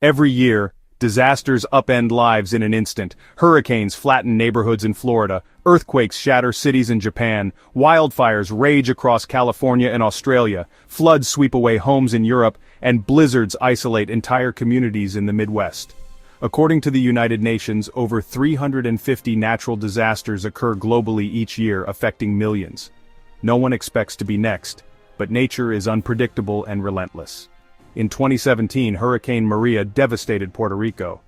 Every year, disasters upend lives in an instant. Hurricanes flatten neighborhoods in Florida, earthquakes shatter cities in Japan, wildfires rage across California and Australia, floods sweep away homes in Europe, and blizzards isolate entire communities in the Midwest. According to the United Nations, over 350 natural disasters occur globally each year, affecting millions. No one expects to be next, but nature is unpredictable and relentless. In 2017, Hurricane Maria devastated Puerto Rico.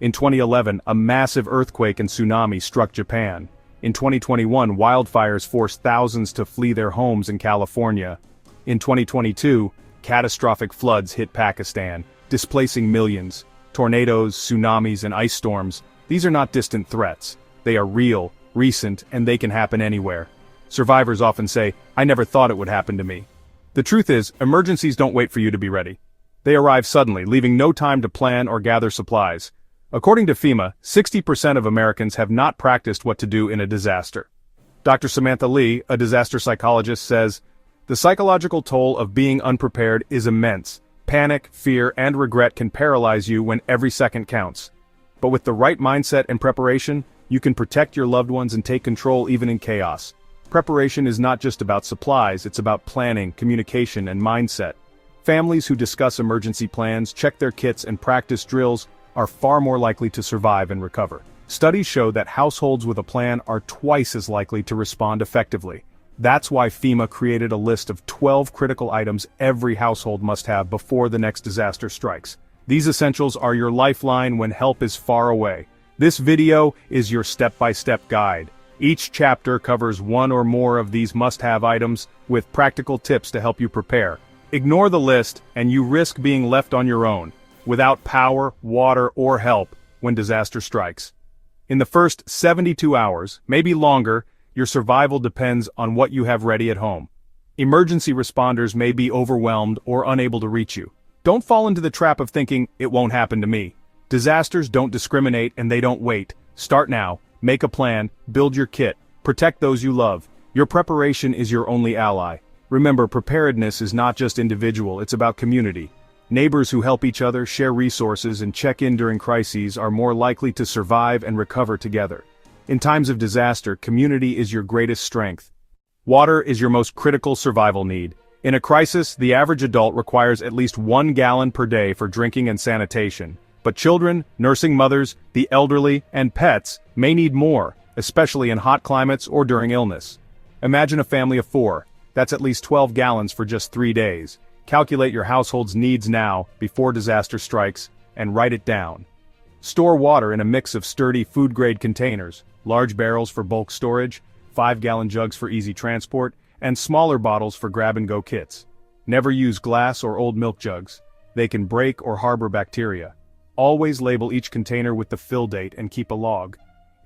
In 2011, a massive earthquake and tsunami struck Japan. In 2021, wildfires forced thousands to flee their homes in California. In 2022, catastrophic floods hit Pakistan, displacing millions. Tornadoes, tsunamis, and ice storms, these are not distant threats. They are real, recent, and they can happen anywhere. Survivors often say, "I never thought it would happen to me." The truth is, emergencies don't wait for you to be ready. They arrive suddenly, leaving no time to plan or gather supplies. According to FEMA, 60% of Americans have not practiced what to do in a disaster. Dr. Samantha Lee, a disaster psychologist, says, "The psychological toll of being unprepared is immense. Panic, fear, and regret can paralyze you when every second counts. But with the right mindset and preparation, you can protect your loved ones and take control even in chaos." Preparation is not just about supplies, it's about planning, communication, and mindset. Families who discuss emergency plans, check their kits, and practice drills are far more likely to survive and recover. Studies show that households with a plan are twice as likely to respond effectively. That's why FEMA created a list of 12 critical items every household must have before the next disaster strikes. These essentials are your lifeline when help is far away. This video is your step-by-step guide. Each chapter covers one or more of these must-have items with practical tips to help you prepare. Ignore the list, and you risk being left on your own, without power, water, or help when disaster strikes. In the first 72 hours, maybe longer, your survival depends on what you have ready at home. Emergency responders may be overwhelmed or unable to reach you. Don't fall into the trap of thinking, "It won't happen to me." Disasters don't discriminate and they don't wait. Start now, make a plan, build your kit, protect those you love. Your preparation is your only ally. Remember, preparedness is not just individual, it's about community. Neighbors who help each other, share resources, and check in during crises are more likely to survive and recover together. In times of disaster, community is your greatest strength. Water is your most critical survival need. In a crisis, the average adult requires at least 1 gallon per day for drinking and sanitation. But children, nursing mothers, the elderly, and pets may need more, especially in hot climates or during illness. Imagine a family of 4. That's at least 12 gallons for just 3 days. Calculate your household's needs now, before disaster strikes, and write it down. Store water in a mix of sturdy food-grade containers, large barrels for bulk storage, 5-gallon jugs for easy transport, and smaller bottles for grab-and-go kits. Never use glass or old milk jugs. They can break or harbor bacteria. Always label each container with the fill date and keep a log.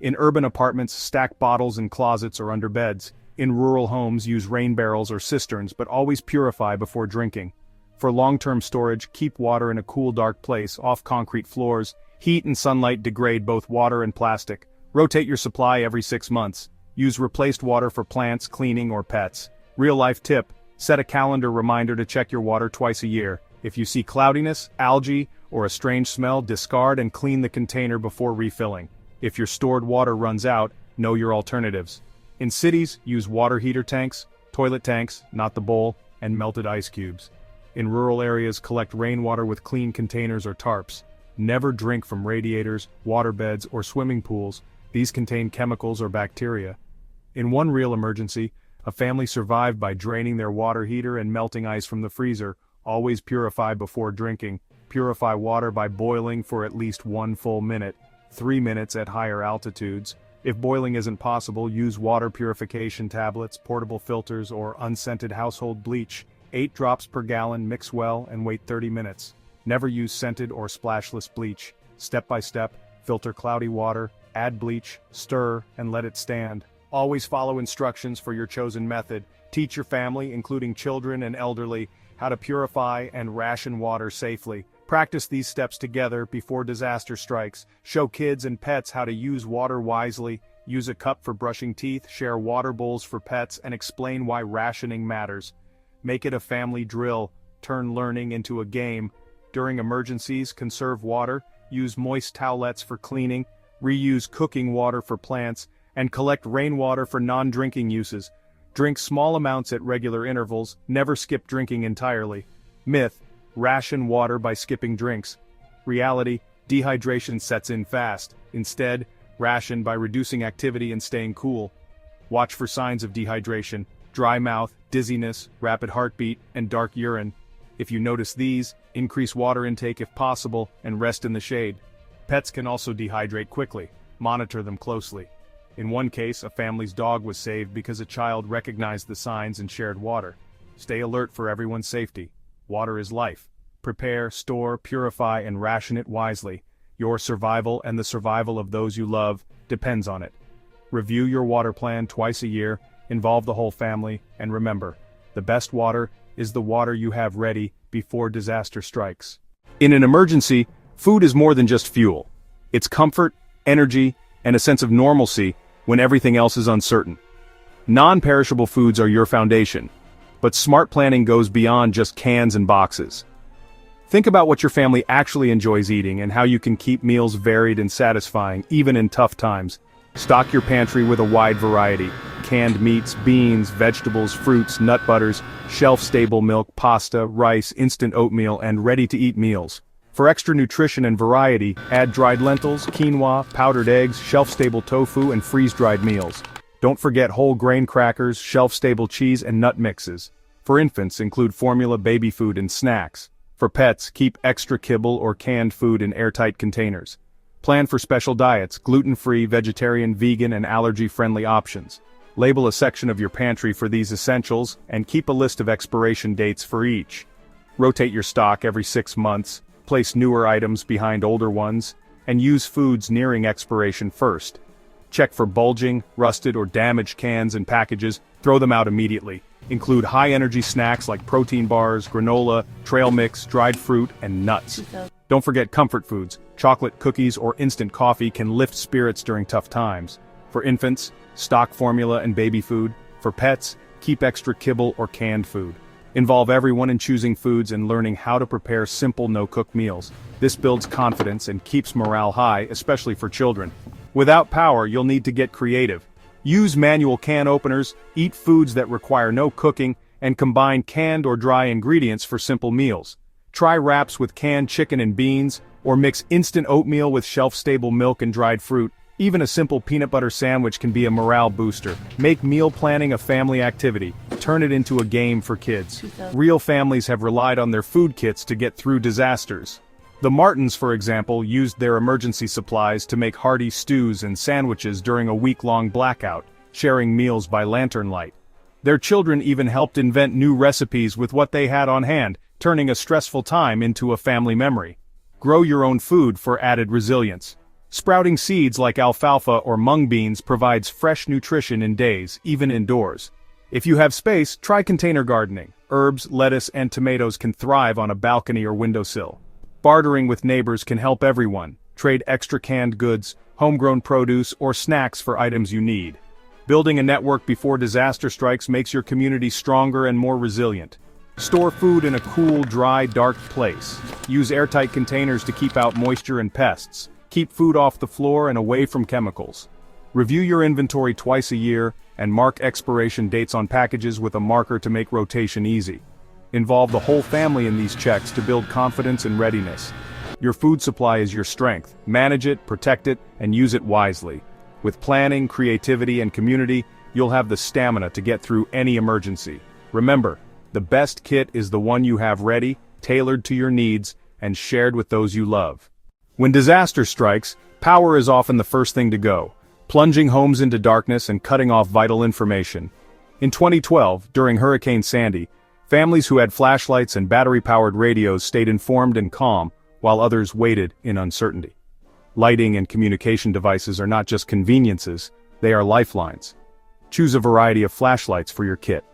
In urban apartments, stack bottles in closets or under beds. In rural homes, use rain barrels or cisterns, but always purify before drinking. For long-term storage, keep water in a cool, dark place, off concrete floors. Heat and sunlight degrade both water and plastic. Rotate your supply every 6 months. Use replaced water for plants, cleaning, or pets. Real-life tip: set a calendar reminder to check your water twice a year. If you see cloudiness, algae, or a strange smell, discard and clean the container before refilling. If your stored water runs out, know your alternatives. In cities, use water heater tanks, toilet tanks, not the bowl, and melted ice cubes. In rural areas, collect rainwater with clean containers or tarps. Never drink from radiators, waterbeds, or swimming pools. These contain chemicals or bacteria. In one real emergency, a family survived by draining their water heater and melting ice from the freezer. Always purify before drinking. Purify water by boiling for at least 1 full minute, 3 minutes at higher altitudes. If boiling isn't possible, use water purification tablets, portable filters, or unscented household bleach. 8 drops per gallon, mix well, and wait 30 minutes. Never use scented or splashless bleach. Step by step, filter cloudy water, add bleach, stir, and let it stand. Always follow instructions for your chosen method. Teach your family, including children and elderly, how to purify and ration water safely. Practice these steps together before disaster strikes. Show kids and pets how to use water wisely. Use a cup for brushing teeth, share water bowls for pets, and explain why rationing matters. Make it a family drill. Turn learning into a game. During emergencies, conserve water, use moist towelettes for cleaning, reuse cooking water for plants, and collect rainwater for non-drinking uses. Drink small amounts at regular intervals, never skip drinking entirely. Myth: ration water by skipping drinks. Reality: dehydration sets in fast. Instead, ration by reducing activity and staying cool. Watch for signs of dehydration: dry mouth, dizziness, rapid heartbeat, and dark urine. If you notice these, increase water intake if possible, and rest in the shade. Pets can also dehydrate quickly. Monitor them closely. In one case, a family's dog was saved because a child recognized the signs and shared water. Stay alert for everyone's safety. Water is life. Prepare, store, purify, and ration it wisely. Your survival and the survival of those you love depends on it. Review your water plan twice a year, involve the whole family, and remember, the best water is the water you have ready before disaster strikes. In an emergency, food is more than just fuel. It's comfort, energy, and a sense of normalcy when everything else is uncertain. Non-perishable foods are your foundation, but smart planning goes beyond just cans and boxes. Think about what your family actually enjoys eating and how you can keep meals varied and satisfying, even in tough times. Stock your pantry with a wide variety: canned meats, beans, vegetables, fruits, nut butters, shelf-stable milk, pasta, rice, instant oatmeal, and ready-to-eat meals. For extra nutrition and variety, add dried lentils, quinoa, powdered eggs, shelf-stable tofu, and freeze-dried meals. Don't forget whole grain crackers, shelf-stable cheese, and nut mixes. For infants, include formula baby food and snacks. For pets, keep extra kibble or canned food in airtight containers. Plan for special diets: gluten-free, vegetarian, vegan, and allergy-friendly options. Label a section of your pantry for these essentials, and keep a list of expiration dates for each. Rotate your stock every 6 months, place newer items behind older ones, and use foods nearing expiration first. Check for bulging, rusted, or damaged cans and packages, throw them out immediately. Include high-energy snacks like protein bars, granola, trail mix, dried fruit, and nuts. Don't forget comfort foods. Chocolate, cookies, or instant coffee can lift spirits during tough times. For infants, stock formula and baby food. For pets, keep extra kibble or canned food. Involve everyone in choosing foods and learning how to prepare simple no-cook meals. This builds confidence and keeps morale high, especially for children. Without power, you'll need to get creative. Use manual can openers, eat foods that require no cooking, and combine canned or dry ingredients for simple meals. Try wraps with canned chicken and beans, or mix instant oatmeal with shelf-stable milk and dried fruit. Even a simple peanut butter sandwich can be a morale booster. Make meal planning a family activity. Turn it into a game for kids. Real families have relied on their food kits to get through disasters. The Martins, for example, used their emergency supplies to make hearty stews and sandwiches during a week-long blackout, sharing meals by lantern light. Their children even helped invent new recipes with what they had on hand, turning a stressful time into a family memory. Grow your own food for added resilience. Sprouting seeds like alfalfa or mung beans provides fresh nutrition in days, even indoors. If you have space, try container gardening. Herbs, lettuce, and tomatoes can thrive on a balcony or windowsill. Bartering with neighbors can help everyone. Trade extra canned goods, homegrown produce, or snacks for items you need. Building a network before disaster strikes makes your community stronger and more resilient. Store food in a cool, dry, dark place. Use airtight containers to keep out moisture and pests. Keep food off the floor and away from chemicals. Review your inventory twice a year, and mark expiration dates on packages with a marker to make rotation easy. Involve the whole family in these checks to build confidence and readiness. Your food supply is your strength. Manage it, protect it, and use it wisely. With planning, creativity, and community, you'll have the stamina to get through any emergency. Remember, the best kit is the one you have ready, tailored to your needs, and shared with those you love. When disaster strikes, power is often the first thing to go, plunging homes into darkness and cutting off vital information. In 2012, during Hurricane Sandy, families who had flashlights and battery-powered radios stayed informed and calm, while others waited in uncertainty. Lighting and communication devices are not just conveniences, they are lifelines. Choose a variety of flashlights for your kit.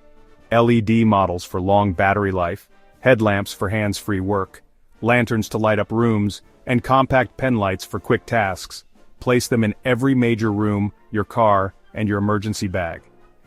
LED models for long battery life, headlamps for hands-free work, lanterns to light up rooms, and compact pen lights for quick tasks. Place them in every major room, your car, and your emergency bag.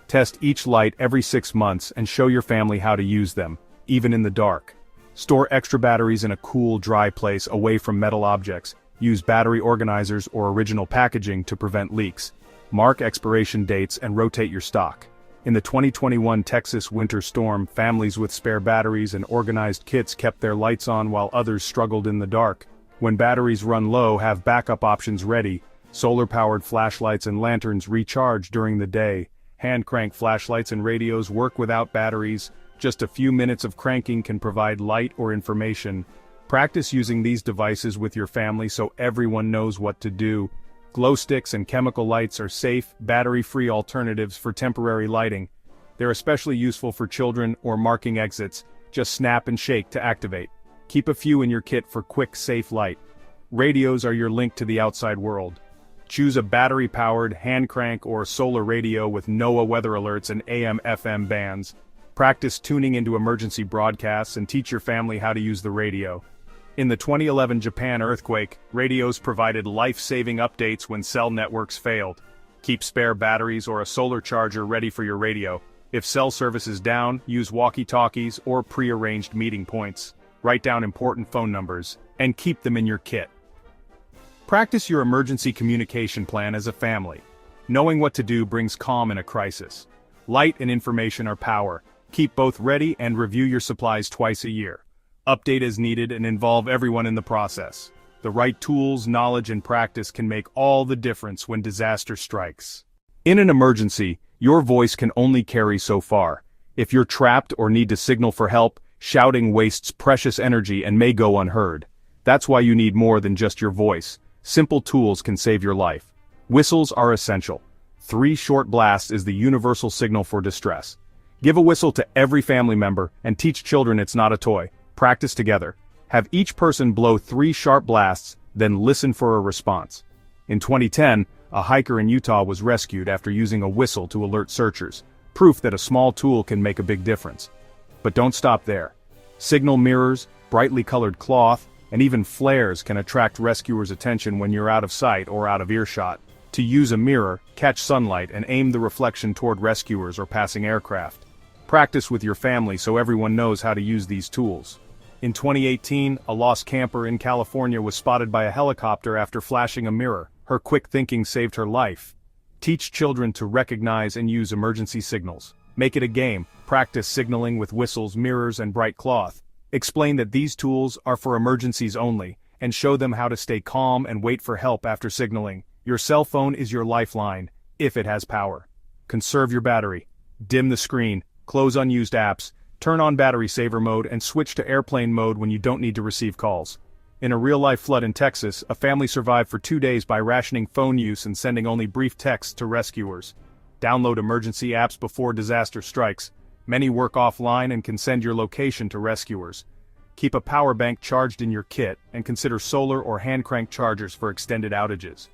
Test each light every 6 months and show your family how to use them, even in the dark. Store extra batteries in a cool, dry place away from metal objects. Use battery organizers or original packaging to prevent leaks. Mark expiration dates and rotate your stock. In the 2021 Texas winter storm, families with spare batteries and organized kits kept their lights on while others struggled in the dark. When batteries run low, have backup options ready. Solar-powered flashlights and lanterns recharge during the day. Hand-crank flashlights and radios work without batteries. Just a few minutes of cranking can provide light or information. Practice using these devices with your family so everyone knows what to do. Glow sticks and chemical lights are safe, battery-free alternatives for temporary lighting. They're especially useful for children or marking exits. Just snap and shake to activate. Keep a few in your kit for quick, safe light. Radios are your link to the outside world. Choose a battery-powered, hand-crank or solar radio with NOAA weather alerts and AM/FM bands. Practice tuning into emergency broadcasts and teach your family how to use the radio. In the 2011 Japan earthquake, radios provided life-saving updates when cell networks failed. Keep spare batteries or a solar charger ready for your radio. If cell service is down, use walkie-talkies or pre-arranged meeting points. Write down important phone numbers, and keep them in your kit. Practice your emergency communication plan as a family. Knowing what to do brings calm in a crisis. Light and information are power. Keep both ready and review your supplies twice a year. Update as needed and involve everyone in the process. The right tools, knowledge, and practice can make all the difference when disaster strikes. In an emergency, your voice can only carry so far. If you're trapped or need to signal for help, shouting wastes precious energy and may go unheard. That's why you need more than just your voice. Simple tools can save your life. Whistles are essential. 3 short blasts is the universal signal for distress. Give a whistle to every family member and teach children it's not a toy. Practice together. Have each person blow 3 sharp blasts, then listen for a response. In 2010, a hiker in Utah was rescued after using a whistle to alert searchers, proof that a small tool can make a big difference. But don't stop there. Signal mirrors, brightly colored cloth, and even flares can attract rescuers' attention when you're out of sight or out of earshot. To use a mirror, catch sunlight and aim the reflection toward rescuers or passing aircraft. Practice with your family so everyone knows how to use these tools. In 2018, a lost camper in California was spotted by a helicopter after flashing a mirror. Her quick thinking saved her life. Teach children to recognize and use emergency signals. Make it a game. Practice signaling with whistles, mirrors, and bright cloth. Explain that these tools are for emergencies only, and show them how to stay calm and wait for help after signaling. Your cell phone is your lifeline, if it has power. Conserve your battery. Dim the screen, close unused apps, turn on battery saver mode and switch to airplane mode when you don't need to receive calls. In a real-life flood in Texas, a family survived for 2 days by rationing phone use and sending only brief texts to rescuers. Download emergency apps before disaster strikes. Many work offline and can send your location to rescuers. Keep a power bank charged in your kit and consider solar or hand-crank chargers for extended outages.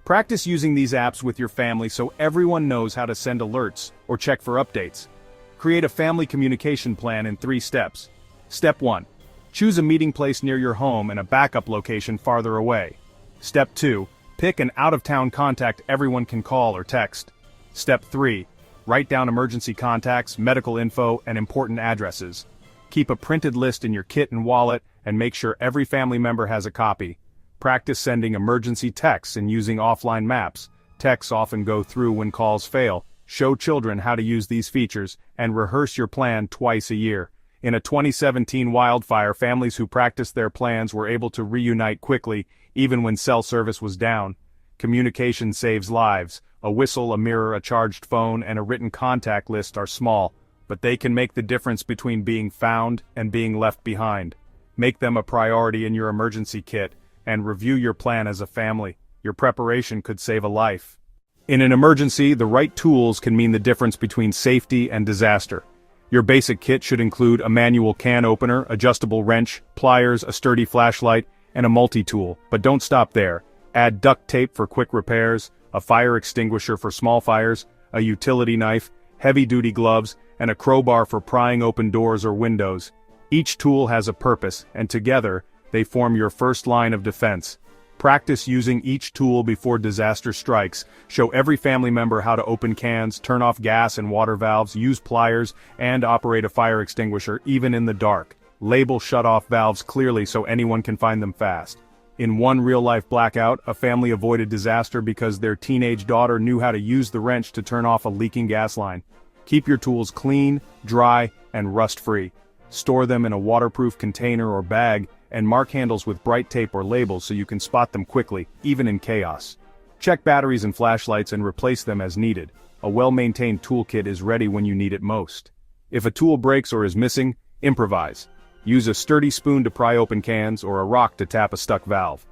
Practice using these apps with your family so everyone knows how to send alerts or check for updates. Create a family communication plan in 3 steps. Step 1. Choose a meeting place near your home and a backup location farther away. Step 2. Pick an out-of-town contact everyone can call or text. Step 3. Write down emergency contacts, medical info, and important addresses. Keep a printed list in your kit and wallet and make sure every family member has a copy. Practice sending emergency texts and using offline maps. Texts often go through when calls fail. Show children how to use these features and rehearse your plan twice a year. In a 2017 wildfire, families who practiced their plans were able to reunite quickly, even when cell service was down. Communication saves lives. A whistle, a mirror, a charged phone, and a written contact list are small, but they can make the difference between being found and being left behind. Make them a priority in your emergency kit, and review your plan as a family. Your preparation could save a life. In an emergency, the right tools can mean the difference between safety and disaster. Your basic kit should include a manual can opener, adjustable wrench, pliers, a sturdy flashlight, and a multi-tool. But don't stop there. Add duct tape for quick repairs, a fire extinguisher for small fires, a utility knife, heavy-duty gloves, and a crowbar for prying open doors or windows. Each tool has a purpose, and together, they form your first line of defense. Practice using each tool before disaster strikes. Show every family member how to open cans, turn off gas and water valves, use pliers, and operate a fire extinguisher even in the dark. Label shut-off valves clearly so anyone can find them fast. In one real-life blackout, a family avoided disaster because their teenage daughter knew how to use the wrench to turn off a leaking gas line. Keep your tools clean, dry, and rust-free. Store them in a waterproof container or bag, and mark handles with bright tape or labels so you can spot them quickly, even in chaos. Check batteries and flashlights and replace them as needed. A well-maintained toolkit is ready when you need it most. If a tool breaks or is missing, improvise. Use a sturdy spoon to pry open cans or a rock to tap a stuck valve.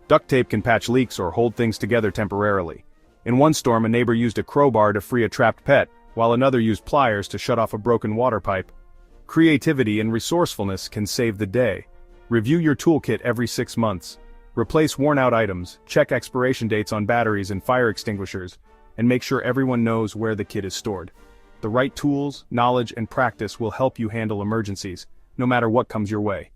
Duct tape can patch leaks or hold things together temporarily. In one storm, a neighbor used a crowbar to free a trapped pet, while another used pliers to shut off a broken water pipe. Creativity and resourcefulness can save the day. Review your toolkit every 6 months. Replace worn-out items, check expiration dates on batteries and fire extinguishers, and make sure everyone knows where the kit is stored. The right tools, knowledge, and practice will help you handle emergencies, no matter what comes your way.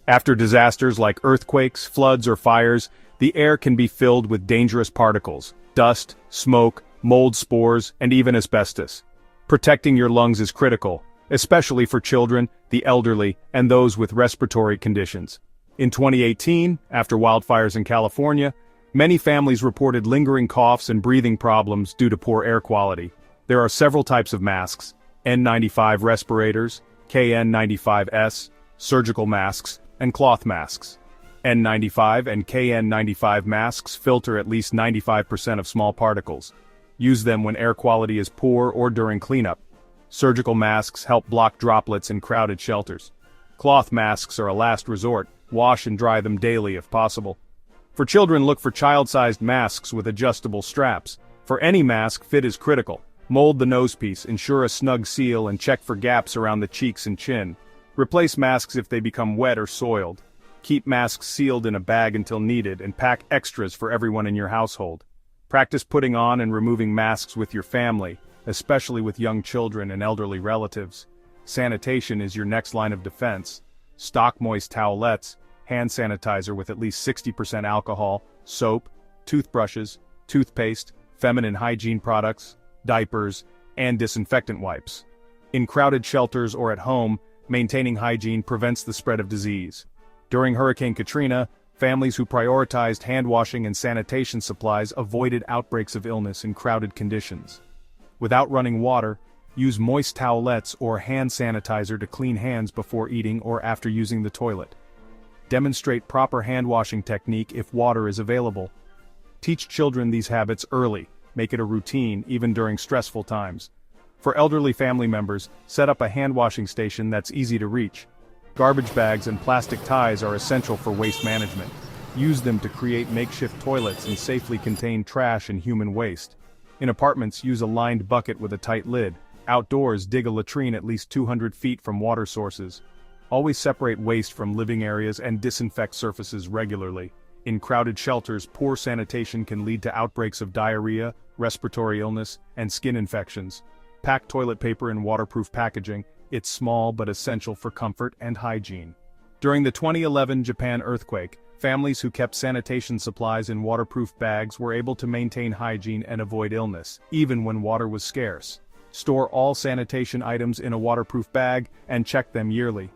After disasters like earthquakes, floods, or fires, the air can be filled with dangerous particles, dust, smoke, mold spores, and even asbestos. Protecting your lungs is critical, especially for children, the elderly, and those with respiratory conditions. In 2018, after wildfires in California, many families reported lingering coughs and breathing problems due to poor air quality. There are several types of masks: N95 respirators, KN95S, surgical masks, and cloth masks. N95 and KN95 masks filter at least 95% of small particles. Use them when air quality is poor or during cleanup. Surgical masks help block droplets in crowded shelters. Cloth masks are a last resort. Wash and dry them daily if possible. For children, look for child-sized masks with adjustable straps. For any mask, fit is critical. Mold the nosepiece, ensure a snug seal, and check for gaps around the cheeks and chin. Replace masks if they become wet or soiled. Keep masks sealed in a bag until needed, and pack extras for everyone in your household. Practice putting on and removing masks with your family, especially with young children and elderly relatives. Sanitation is your next line of defense. Stock moist towelettes, hand sanitizer with at least 60% alcohol, soap, toothbrushes, toothpaste, feminine hygiene products, diapers, and disinfectant wipes. In crowded shelters or at home, maintaining hygiene prevents the spread of disease. During Hurricane Katrina, families who prioritized hand washing and sanitation supplies avoided outbreaks of illness in crowded conditions. Without running water, use moist towelettes or hand sanitizer to clean hands before eating or after using the toilet. Demonstrate proper hand washing technique if water is available. Teach children these habits early, make it a routine even during stressful times. For elderly family members, set up a hand washing station that's easy to reach. Garbage bags and plastic ties are essential for waste management. Use them to create makeshift toilets and safely contain trash and human waste. In apartments, use a lined bucket with a tight lid. Outdoors, dig a latrine at least 200 feet from water sources. Always separate waste from living areas and disinfect surfaces regularly. In crowded shelters, poor sanitation can lead to outbreaks of diarrhea, respiratory illness, and skin infections. Pack toilet paper in waterproof packaging. It's small but essential for comfort and hygiene. During the 2011 Japan earthquake, families who kept sanitation supplies in waterproof bags were able to maintain hygiene and avoid illness, even when water was scarce. Store all sanitation items in a waterproof bag and check them yearly.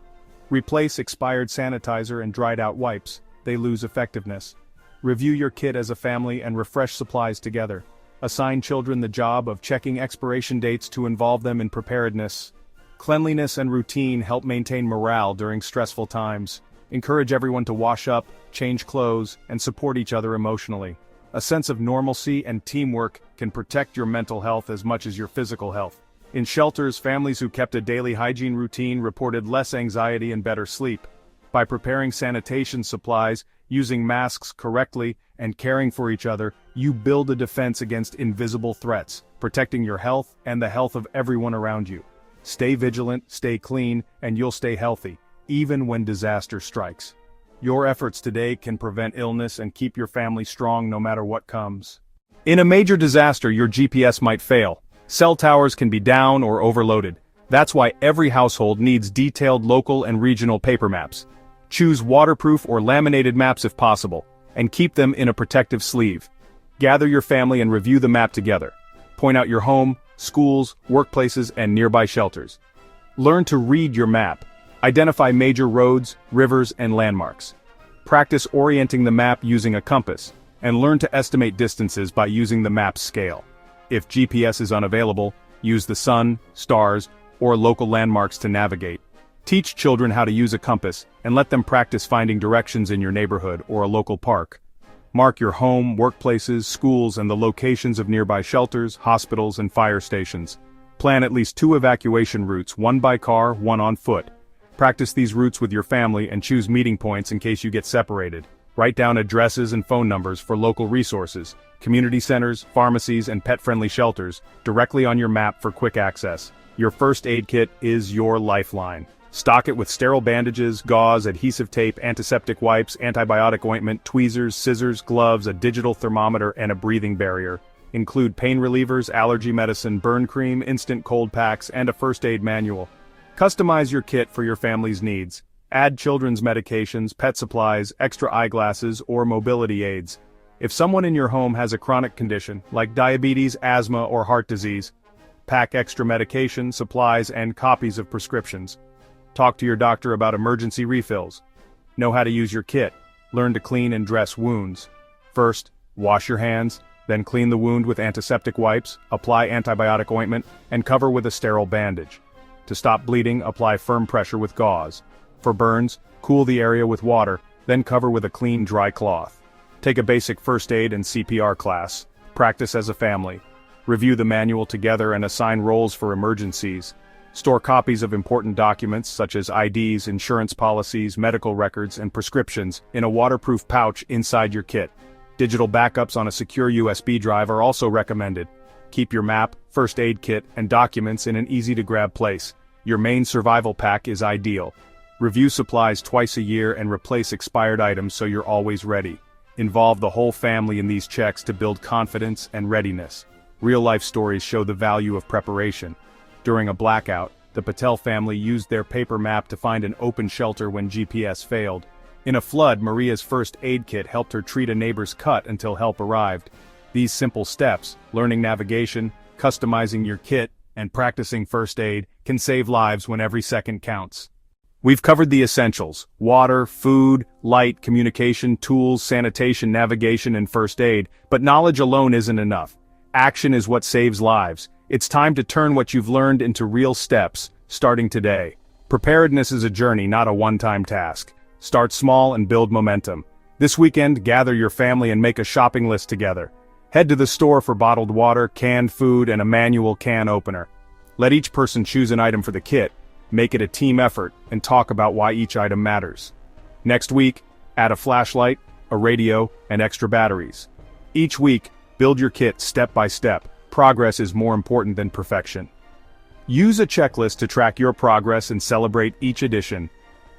Replace expired sanitizer and dried-out wipes. They lose effectiveness. Review your kit as a family and refresh supplies together. Assign children the job of checking expiration dates to involve them in preparedness. Cleanliness and routine help maintain morale during stressful times. Encourage everyone to wash up, change clothes, and support each other emotionally. A sense of normalcy and teamwork can protect your mental health as much as your physical health. In shelters, families who kept a daily hygiene routine reported less anxiety and better sleep. By preparing sanitation supplies, using masks correctly, and caring for each other, you build a defense against invisible threats, protecting your health and the health of everyone around you. Stay vigilant, stay clean, and you'll stay healthy, even when disaster strikes. Your efforts today can prevent illness and keep your family strong no matter what comes. In a major disaster, your GPS might fail. Cell towers can be down or overloaded. That's why every household needs detailed local and regional paper maps. Choose waterproof or laminated maps if possible, and keep them in a protective sleeve. Gather your family and review the map together. Point out your home, schools, workplaces, and nearby shelters. Learn to read your map. Identify major roads, rivers, and landmarks. Practice orienting the map using a compass, and learn to estimate distances by using the map's scale. If GPS is unavailable, use the sun, stars, or local landmarks to navigate. Teach children how to use a compass, and let them practice finding directions in your neighborhood or a local park. Mark your home, workplaces, schools, and the locations of nearby shelters, hospitals, and fire stations. Plan at least 2 evacuation routes, one by car, one on foot. Practice these routes with your family and choose meeting points in case you get separated. Write down addresses and phone numbers for local resources, community centers, pharmacies, and pet-friendly shelters, directly on your map for quick access. Your first aid kit is your lifeline. Stock it with sterile bandages, gauze, adhesive tape, antiseptic wipes, antibiotic ointment, tweezers, scissors, gloves, a digital thermometer, and a breathing barrier. Include pain relievers, allergy medicine, burn cream, instant cold packs, and a first aid manual. Customize your kit for your family's needs. Add children's medications, pet supplies, extra eyeglasses, or mobility aids. If someone in your home has a chronic condition, like diabetes, asthma, or heart disease, pack extra medication, supplies, and copies of prescriptions. Talk to your doctor about emergency refills. Know how to use your kit. Learn to clean and dress wounds. First, wash your hands, then clean the wound with antiseptic wipes, apply antibiotic ointment, and cover with a sterile bandage. To stop bleeding, apply firm pressure with gauze. For burns, cool the area with water, then cover with a clean, dry cloth. Take a basic first aid and CPR class. Practice as a family. Review the manual together and assign roles for emergencies. Store copies of important documents such as IDs, insurance policies, medical records, and prescriptions in a waterproof pouch inside your kit. Digital backups on a secure USB drive are also recommended. Keep your map, first aid kit, and documents in an easy-to-grab place. Your main survival pack is ideal. Review supplies twice a year and replace expired items so you're always ready. Involve the whole family in these checks to build confidence and readiness. Real-life stories show the value of preparation. During a blackout, the Patel family used their paper map to find an open shelter when GPS failed. In a flood, Maria's first aid kit helped her treat a neighbor's cut until help arrived. These simple steps, learning navigation, customizing your kit, and practicing first aid, can save lives when every second counts. We've covered the essentials: water, food, light, communication, tools, sanitation, navigation, and first aid, but knowledge alone isn't enough. Action is what saves lives. It's time to turn what you've learned into real steps, starting today. Preparedness is a journey, not a one-time task. Start small and build momentum. This weekend, gather your family and make a shopping list together. Head to the store for bottled water, canned food, and a manual can opener. Let each person choose an item for the kit, make it a team effort, and talk about why each item matters. Next week, add a flashlight, a radio, and extra batteries. Each week, build your kit step by step. Progress is more important than perfection. Use a checklist to track your progress and celebrate each addition.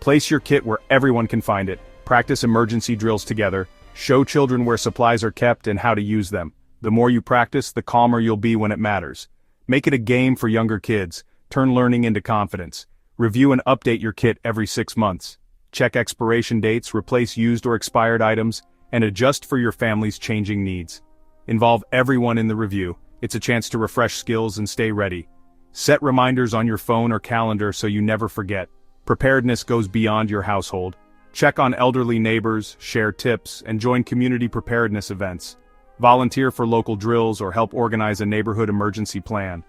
Place your kit where everyone can find it. Practice emergency drills together. Show children where supplies are kept and how to use them. The more you practice, the calmer you'll be when it matters. Make it a game for younger kids. Turn learning into confidence. Review and update your kit every 6 months. Check expiration dates, replace used or expired items, and adjust for your family's changing needs. Involve everyone in the review. It's a chance to refresh skills and stay ready. Set reminders on your phone or calendar so you never forget. Preparedness goes beyond your household. Check on elderly neighbors, share tips, and join community preparedness events. Volunteer for local drills or help organize a neighborhood emergency plan.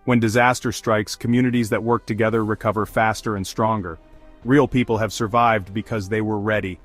When disaster strikes, communities that work together recover faster and stronger. Real people have survived because they were ready.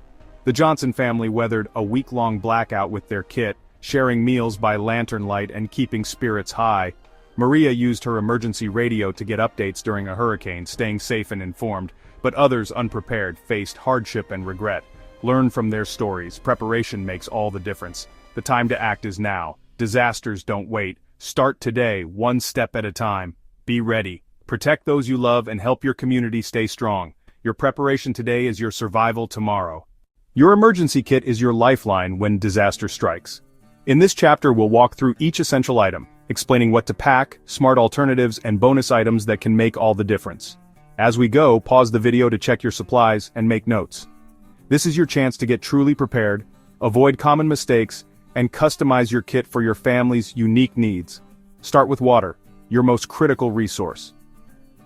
The Johnson family weathered a week-long blackout with their kit, sharing meals by lantern light and keeping spirits high. Maria used her emergency radio to get updates during a hurricane, staying safe and informed. But others, unprepared, faced hardship and regret. Learn from their stories. Preparation makes all the difference. The time to act is now. Disasters don't wait. Start today, one step at a time. Be ready. Protect those you love and help your community stay strong. Your preparation today is your survival tomorrow. Your emergency kit is your lifeline when disaster strikes. In this chapter, we'll walk through each essential item, explaining what to pack, smart alternatives, and bonus items that can make all the difference. As we go, pause the video to check your supplies and make notes. This is your chance to get truly prepared, avoid common mistakes, and customize your kit for your family's unique needs. Start with water, your most critical resource.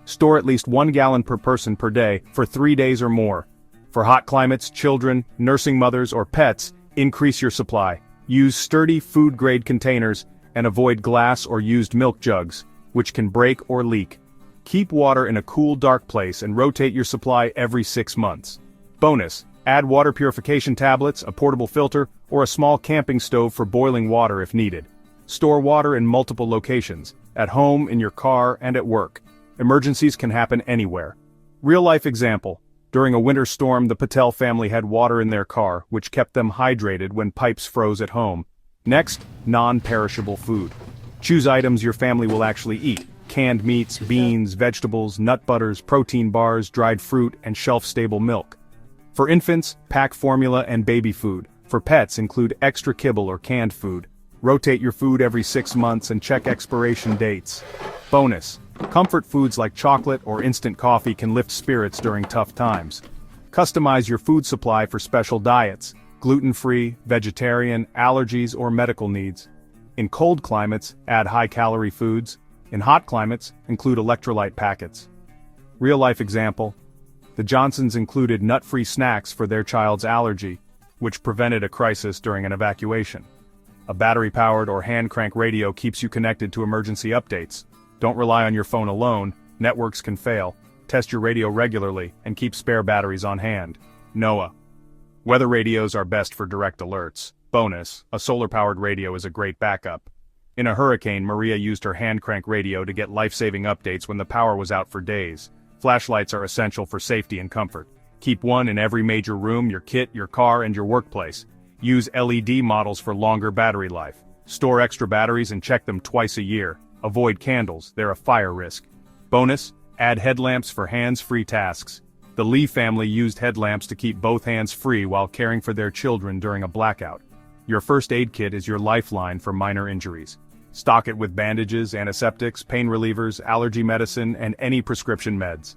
Store at least 1 gallon per person per day for 3 days or more. For hot climates, children, nursing mothers, or pets, increase your supply. Use sturdy food-grade containers and avoid glass or used milk jugs, which can break or leak. Keep water in a cool, dark place and rotate your supply every 6 months. Bonus: add water purification tablets, a portable filter, or a small camping stove for boiling water if needed. Store water in multiple locations, at home, in your car, and at work. Emergencies can happen anywhere. Real-life example: during a winter storm, the Patel family had water in their car, which kept them hydrated when pipes froze at home. Next, non-perishable food. Choose items your family will actually eat: canned meats, beans, vegetables, nut butters, protein bars, dried fruit, and shelf-stable milk. For infants, pack formula and baby food. For pets, include extra kibble or canned food. Rotate your food every 6 months and check expiration dates. Bonus: comfort foods like chocolate or instant coffee can lift spirits during tough times. Customize your food supply for special diets: gluten-free, vegetarian, allergies, or medical needs. In cold climates, add high-calorie foods. In hot climates, include electrolyte packets. Real-life example: the Johnsons included nut-free snacks for their child's allergy, which prevented a crisis during an evacuation. A battery-powered or hand-crank radio keeps you connected to emergency updates. Don't rely on your phone alone, networks can fail. Test your radio regularly, and keep spare batteries on hand. NOAA. Weather radios are best for direct alerts. Bonus: a solar-powered radio is a great backup. In a hurricane, Maria used her hand-crank radio to get life-saving updates when the power was out for days. Flashlights are essential for safety and comfort. Keep one in every major room, your kit, your car, and your workplace. Use LED models for longer battery life. Store extra batteries and check them twice a year. Avoid candles, they're a fire risk. Bonus: add headlamps for hands-free tasks. The Lee family used headlamps to keep both hands free while caring for their children during a blackout. Your first aid kit is your lifeline for minor injuries. Stock it with bandages, antiseptics, pain relievers, allergy medicine, and any prescription meds.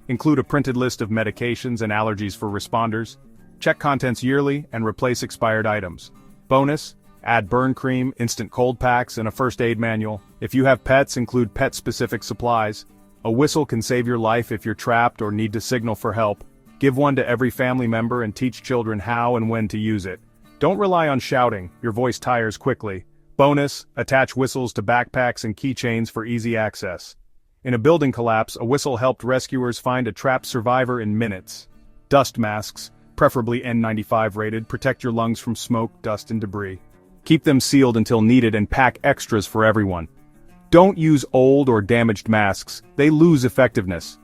Include a printed list of medications and allergies for responders. Check contents yearly and replace expired items. Bonus: add burn cream, instant cold packs, and a first aid manual. If you have pets, include pet-specific supplies. A whistle can save your life if you're trapped or need to signal for help. Give one to every family member and teach children how and when to use it. Don't rely on shouting, your voice tires quickly. Bonus: attach whistles to backpacks and keychains for easy access. In a building collapse, a whistle helped rescuers find a trapped survivor in minutes. Dust masks, preferably N95 rated, protect your lungs from smoke, dust, and debris. Keep them sealed until needed and pack extras for everyone. Don't use old or damaged masks, they lose effectiveness.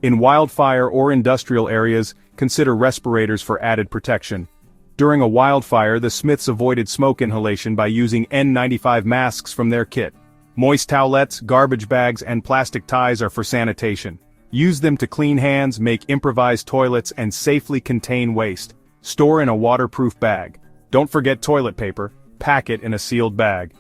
In wildfire or industrial areas, consider respirators for added protection. During a wildfire, the Smiths avoided smoke inhalation by using N95 masks from their kit. Moist towelettes, garbage bags, and plastic ties are for sanitation. Use them to clean hands, make improvised toilets, and safely contain waste. Store in a waterproof bag. Don't forget toilet paper, pack it in a sealed bag.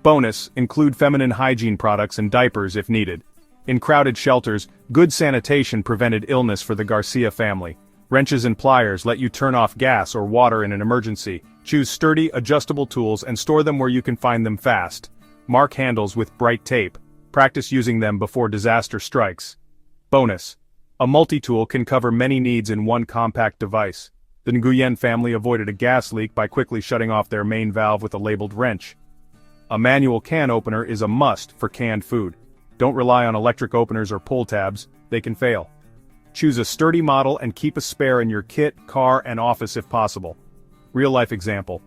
Bonus: include feminine hygiene products and diapers if needed. In crowded shelters, good sanitation prevented illness for the Garcia family. Wrenches and pliers let you turn off gas or water in an emergency. Choose sturdy, adjustable tools and store them where you can find them fast. Mark handles with bright tape. Practice using them before disaster strikes. Bonus: a multi-tool can cover many needs in one compact device. The Nguyen family avoided a gas leak by quickly shutting off their main valve with a labeled wrench. A manual can opener is a must for canned food. Don't rely on electric openers or pull tabs, they can fail. Choose a sturdy model and keep a spare in your kit, car, and office if possible. Real-life example: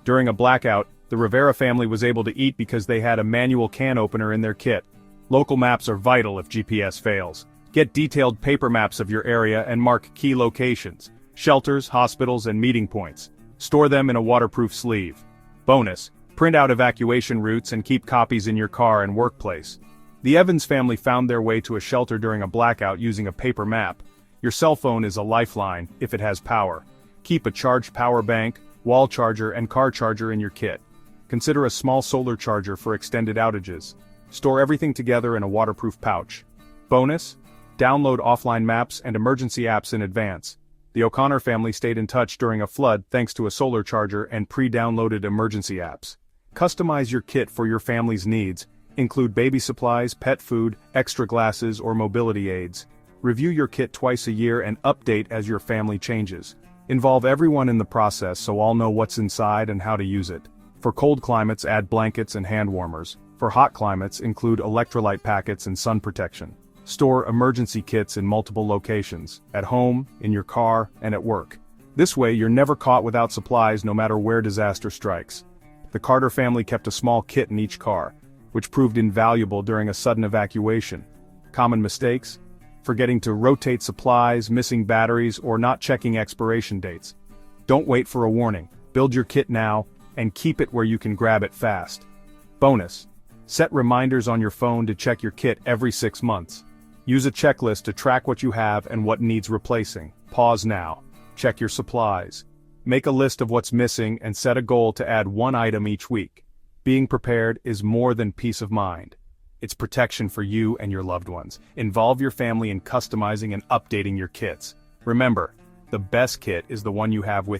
during a blackout, the Rivera family was able to eat because they had a manual can opener in their kit. Local maps are vital if GPS fails. Get detailed paper maps of your area and mark key locations: shelters, hospitals, and meeting points. Store them in a waterproof sleeve. Bonus: print out evacuation routes and keep copies in your car and workplace. The Evans family found their way to a shelter during a blackout using a paper map. Your cell phone is a lifeline, if it has power. Keep a charged power bank, wall charger, and car charger in your kit. Consider a small solar charger for extended outages. Store everything together in a waterproof pouch. Bonus: download offline maps and emergency apps in advance. The O'Connor family stayed in touch during a flood thanks to a solar charger and pre-downloaded emergency apps. Customize your kit for your family's needs. Include baby supplies, pet food, extra glasses, or mobility aids. Review your kit twice a year and update as your family changes. Involve everyone in the process so all know what's inside and how to use it. For cold climates, add blankets and hand warmers. For hot climates, include electrolyte packets and sun protection. Store emergency kits in multiple locations, at home, in your car, and at work. This way you're never caught without supplies no matter where disaster strikes. The Carter family kept a small kit in each car, which proved invaluable during a sudden evacuation. Common mistakes? Forgetting to rotate supplies, missing batteries, or not checking expiration dates. Don't wait for a warning. Build your kit now, and keep it where you can grab it fast. Bonus: set reminders on your phone to check your kit every 6 months. Use a checklist to track what you have and what needs replacing. Pause now. Check your supplies. Make a list of what's missing and set a goal to add one item each week. Being prepared is more than peace of mind. It's protection for you and your loved ones. Involve your family in customizing and updating your kits. Remember, the best kit is the one you have with